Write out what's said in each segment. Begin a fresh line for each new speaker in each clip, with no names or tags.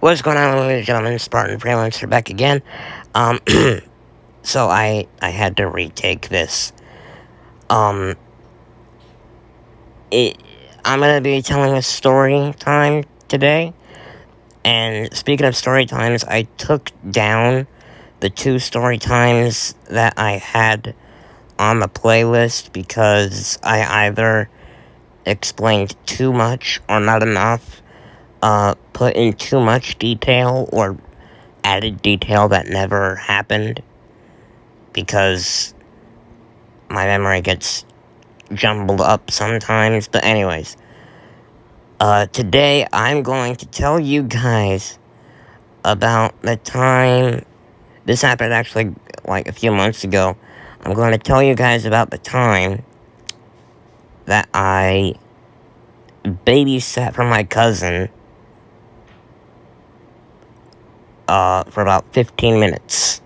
What's going on, ladies and gentlemen? Spartan Freelancer back again. Um, so I had to retake this. Um, it, I'm gonna be telling a story time today. And speaking of story times, I took down the 2 story times that I had on the playlist because I either explained too much or not enough, put in too much detail or added detail that never happened, because my memory gets jumbled up sometimes. But anyways, today I'm going to tell you guys about the time, this happened actually like a few months ago. I'm going to tell you guys about the time that I babysat for my cousin, for about 15 minutes.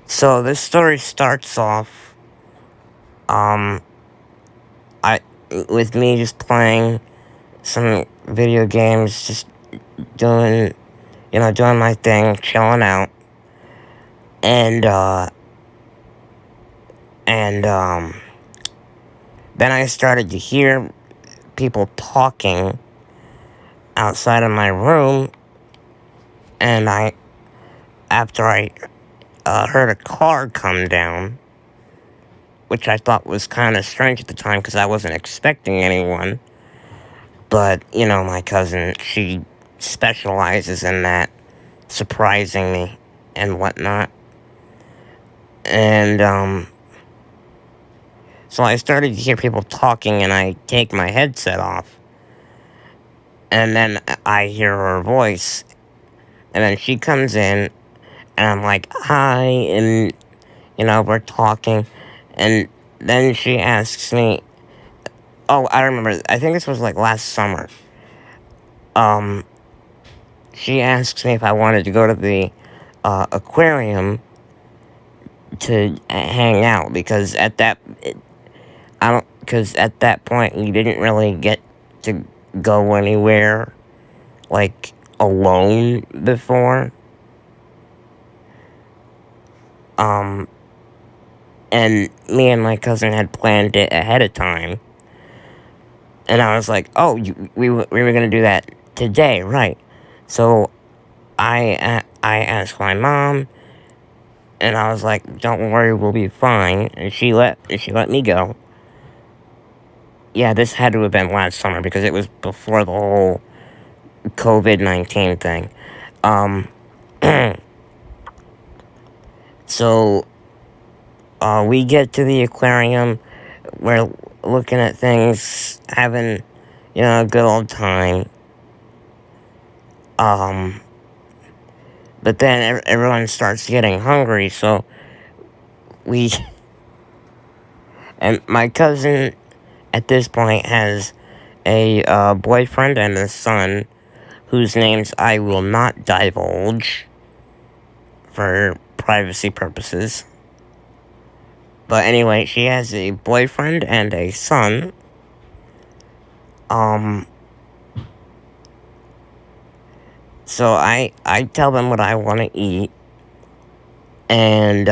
So this story starts off, with me just playing some video games, just doing my thing, chilling out, and then I started to hear people talking outside of my room, and after I heard a car come down, which I thought was kind of strange at the time because I wasn't expecting anyone. But, my cousin, she specializes in that, surprising me and whatnot. And, so I started to hear people talking, and I take my headset off. And then I hear her voice, and then she comes in, and I'm like, hi, and, we're talking. And then she asks me, oh, I remember, I think this was like last summer. She asks me if I wanted to go to the aquarium to hang out, because at that point we didn't really get to go anywhere like alone before. And me and my cousin had planned it ahead of time. And I was like, oh, we were going to do that today, right? So I asked my mom, and I was like, don't worry, we'll be fine. And she let me go. Yeah, this had to have been last summer, because it was before the whole COVID-19 thing. So we get to the aquarium, we're looking at things, having, a good old time. But then everyone starts getting hungry, so and my cousin at this point has a boyfriend and a son, whose names I will not divulge for privacy purposes. But anyway, she has a boyfriend and a son. So I tell them what I want to eat. And,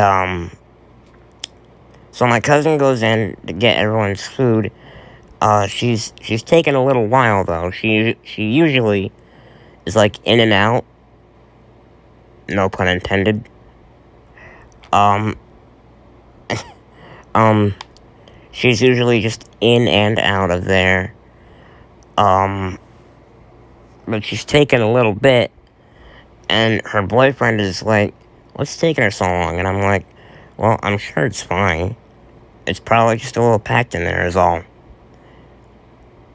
so my cousin goes in to get everyone's food. She's taking a little while, though. She usually is, like, in and out. No pun intended. She's usually just in and out of there. But she's taking a little bit, and her boyfriend is like, what's taking her so long? And I'm like, well, I'm sure it's fine. It's probably just a little packed in there is all.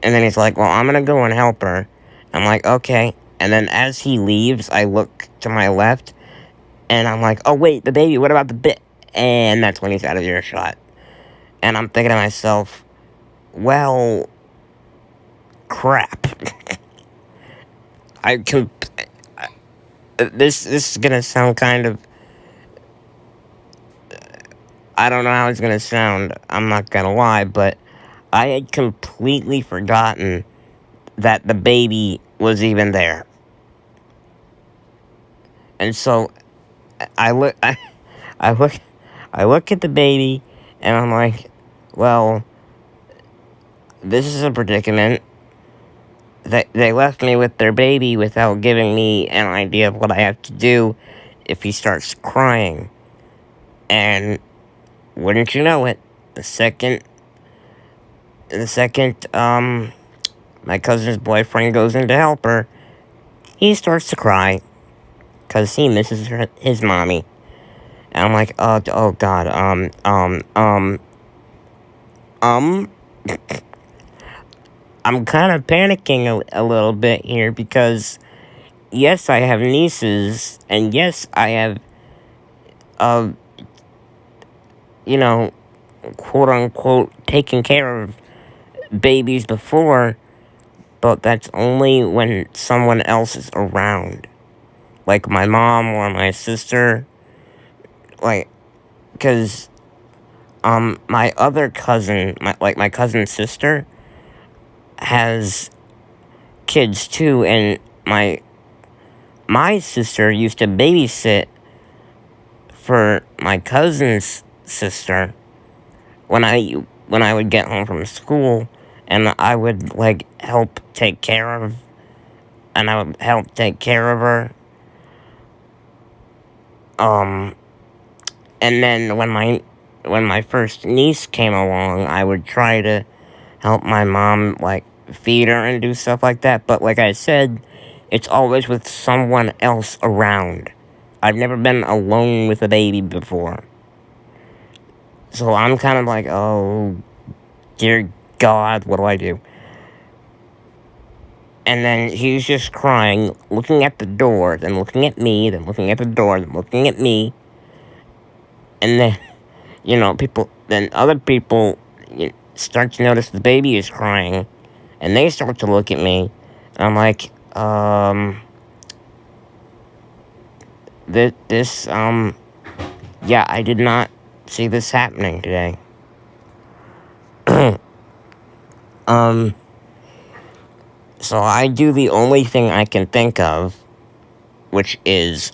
And then he's like, well, I'm gonna go and help her. I'm like, okay. And then as he leaves, I look to my left, and I'm like, oh, wait, the baby, what about the bit? And that's when he's out of earshot. And I'm thinking to myself, well, crap. This is gonna sound kind of, I don't know how it's gonna sound, I'm not gonna lie, but I had completely forgotten that the baby was even there. And so I look, I look, I look at the baby, and I'm like, well, this is a predicament. They left me with their baby without giving me an idea of what I have to do if he starts crying. And wouldn't you know it, the second, my cousin's boyfriend goes in to help her, he starts to cry because he misses his mommy. And I'm like, oh God, um, I'm kind of panicking a little bit here because, yes, I have nieces, and yes, I have, uh, you know, quote unquote, taken care of babies before, but that's only when someone else is around. Like my mom or my sister. Like, because, my other cousin, my cousin's sister, has kids too, and my sister used to babysit for my cousin's sister when I would get home from school, and I would like help take care of, and I would help take care of her. And then when my first niece came along, I would try to help my mom like feed her and do stuff like that. But like I said, it's always with someone else around. I've never been alone with a baby before. So I'm kind of like, oh, dear God, what do I do? And then he's just crying, looking at the door, then looking at me, then looking at the door, then looking at me. And then, then other people start to notice the baby is crying, and they start to look at me. And I'm like, yeah, I did not see this happening today. So I do the only thing I can think of, which is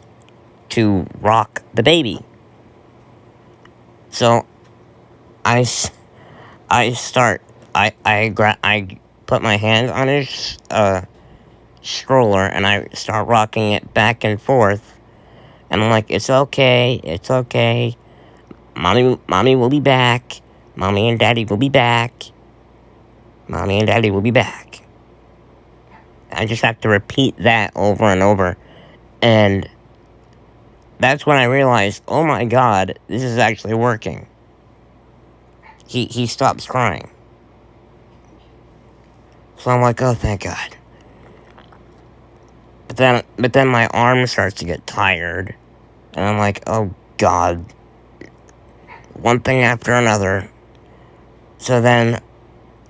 to rock the baby. So I put my hand on his stroller and I start rocking it back and forth, and I'm like, it's okay, mommy will be back, mommy and daddy will be back, mommy and daddy will be back. I just have to repeat that over and over, and that's when I realized, oh my God, this is actually working. He stops crying. So I'm like, oh, thank God. But then my arm starts to get tired, and I'm like, oh God, one thing after another. So then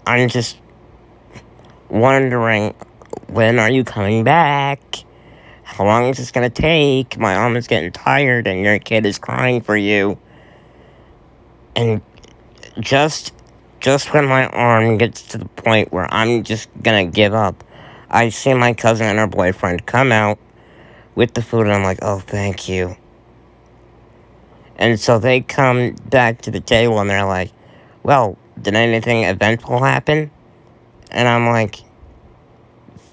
I'm just wondering, when are you coming back? How long is this gonna take? My arm is getting tired, and your kid is crying for you. And just when my arm gets to the point where I'm just gonna give up, I see my cousin and her boyfriend come out with the food, and I'm like, oh, thank you. And so they come back to the table, and they're like, well, did anything eventful happen? And I'm like,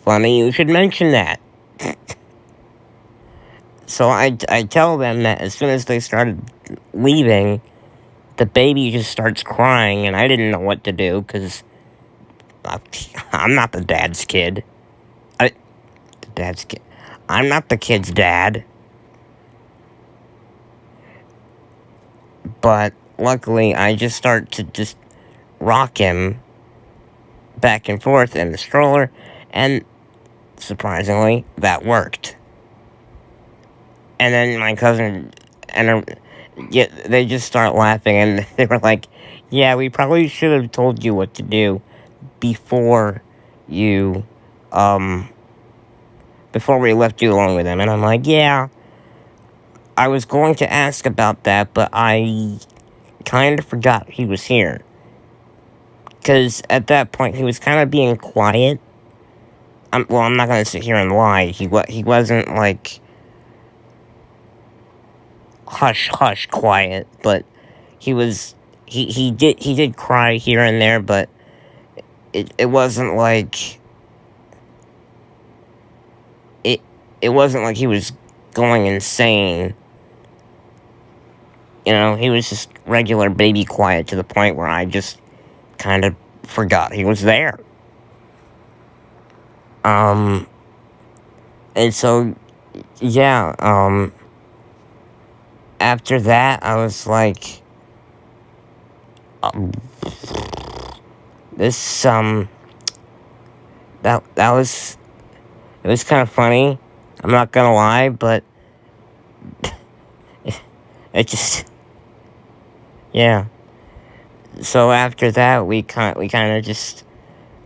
funny you should mention that. So I tell them that as soon as they started leaving, the baby just starts crying, and I didn't know what to do, because I'm not the dad's kid. I'm not the kid's dad. But luckily, I just start to just rock him back and forth in the stroller, and surprisingly, that worked. And then my cousin and her, they just start laughing, and they were like, yeah, we probably should have told you what to do before before we left you alone with him. And I'm like, yeah, I was going to ask about that, but I kind of forgot he was here. Because at that point, he was kind of being quiet. I'm not going to sit here and lie. He wasn't, like, hush hush quiet, but he did cry here and there, but it wasn't like it wasn't like he was going insane. You know, he was just regular baby quiet to the point where I just kind of forgot he was there. And so, yeah, after that, I was like, this, that was, it was kind of funny. I'm not gonna lie, but it just, yeah. So after that, we kind of just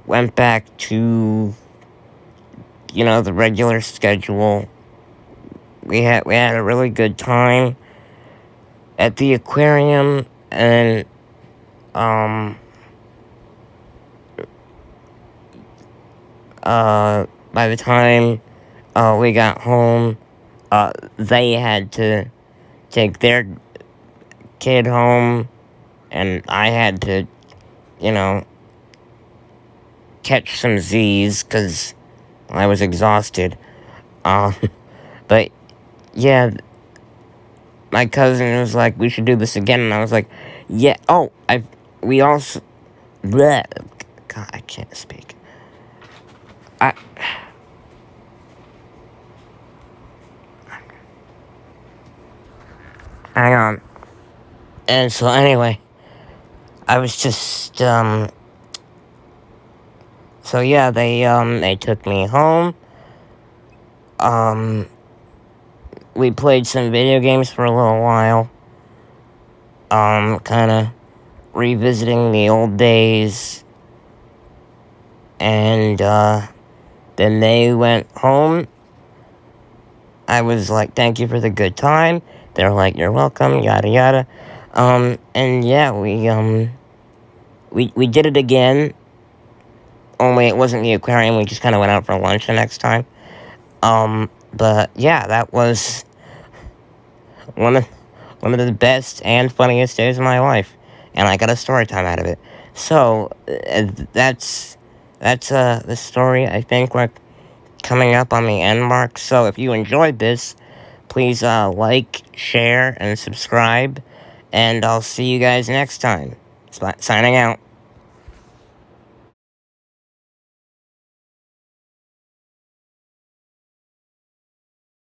went back to, you know, the regular schedule. We had a really good time at the aquarium, and by the time we got home, they had to take their kid home, and I had to, you know, catch some Z's because I was exhausted. But yeah, my cousin was like, we should do this again, and I was like, yeah. Oh, we also, bleh, God, I can't speak. Hang on. And so anyway, I was just, so yeah, they took me home. We played some video games for a little while. Kind of revisiting the old days. And, then they went home. I was like, thank you for the good time. They're like, you're welcome, yada yada. And yeah, we did it again. Only it wasn't the aquarium, we just kind of went out for lunch the next time. But yeah, that was one of the best and funniest days of my life. And I got a story time out of it. So, that's the story. I think we're coming up on the end mark. So if you enjoyed this, please like, share, and subscribe. And I'll see you guys next time. Signing out.